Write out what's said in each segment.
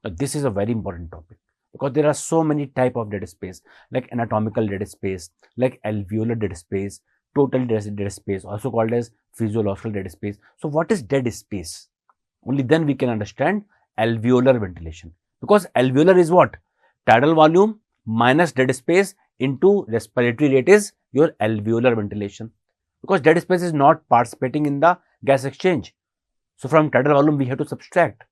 So this is a very important topic because there are so many type of dead space, like anatomical dead space, like alveolar dead space, total dead space, also called as physiological dead space. So what is dead space? Only then we can understand alveolar ventilation, because alveolar is what? Tidal volume minus dead space into respiratory rate is your alveolar ventilation, because dead space is not participating in the gas exchange. So from tidal volume we have to subtract.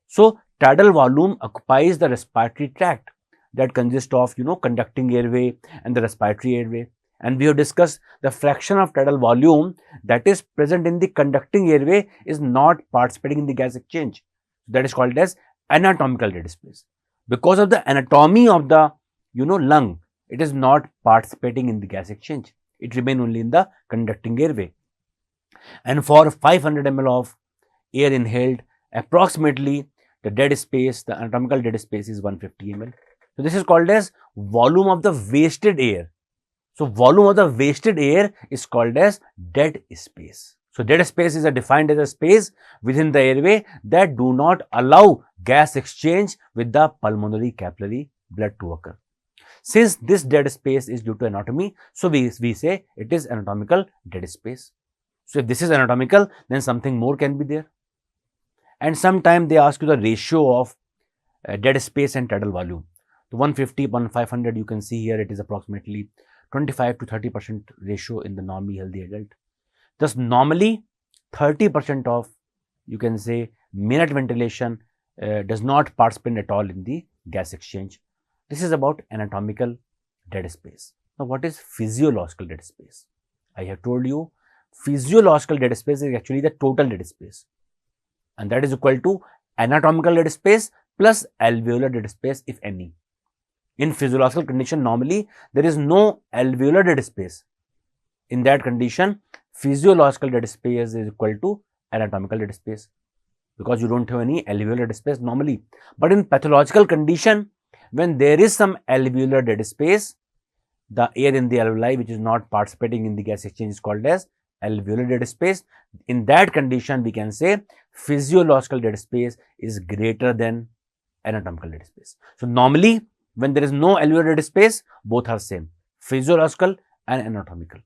So tidal volume occupies the respiratory tract that consists of conducting airway and the respiratory airway. And we have discussed the fraction of tidal volume that is present in the conducting airway is not participating in the gas exchange. That is called as anatomical dead space. Because of the anatomy of the lung, it is not participating in the gas exchange. It remains only in the conducting airway. And for 500 ml of air inhaled, approximately the dead space, the anatomical dead space is 150 ml. So this is called as volume of the wasted air. So volume of the wasted air is called as dead space. So dead space is defined as a space within the airway that do not allow gas exchange with the pulmonary capillary blood to occur. Since this dead space is due to anatomy, so we say it is anatomical dead space. So if this is anatomical, then something more can be there. And sometimes they ask you the ratio of dead space and tidal volume. So 150 upon 500, you can see here it is approximately 25 to 30% ratio in the normally healthy adult. Thus normally 30% of, you can say, minute ventilation does not participate at all in the gas exchange. This is about anatomical dead space. Now what is physiological dead space? I have told you physiological dead space is actually the total dead space, and that is equal to anatomical dead space plus alveolar dead space, if any. In physiological condition, normally there is no alveolar dead space. In that condition, physiological dead space is equal to anatomical dead space, because you don't have any alveolar dead space normally. But in pathological condition, when there is some alveolar dead space, the air in the alveoli which is not participating in the gas exchange is called as alveolar dead space. In that condition, we can say physiological dead space is greater than anatomical dead space. So normally, when there is no alveolar dead space, both are same, physiological and anatomical.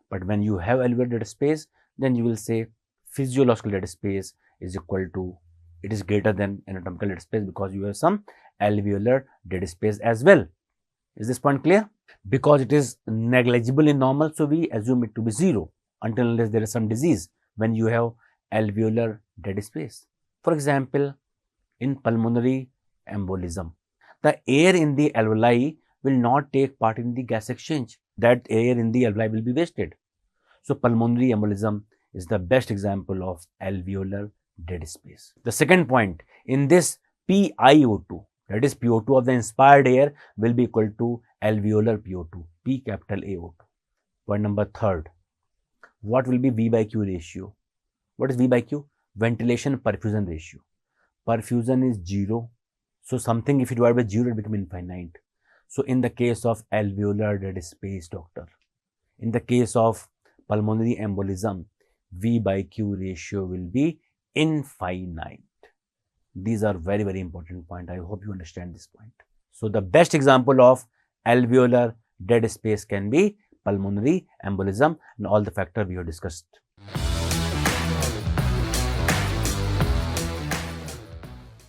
But when you have alveolar dead space, then you will say physiological dead space is equal to, it is greater than anatomical dead space, because you have some alveolar dead space as well. Is this point clear? Because it is negligible in normal, so we assume it to be 0 until unless there is some disease when you have alveolar dead space. For example, in pulmonary embolism, the air in the alveoli will not take part in the gas exchange. That air in the alveoli will be wasted. So pulmonary embolism is the best example of alveolar dead space. The second point, in this PiO2, that is PO2 of the inspired air, will be equal to alveolar PO2, P capital AO2. Point number third, what will be V by Q ratio? What is V by Q? Ventilation-perfusion ratio. Perfusion is 0. So something, if you divide by 0, it becomes infinite. So in the case of alveolar dead space, doctor, in the case of pulmonary embolism, V by Q ratio will be infinite. These are very, very important points. I hope you understand this point. So the best example of alveolar dead space can be pulmonary embolism, and all the factors we have discussed.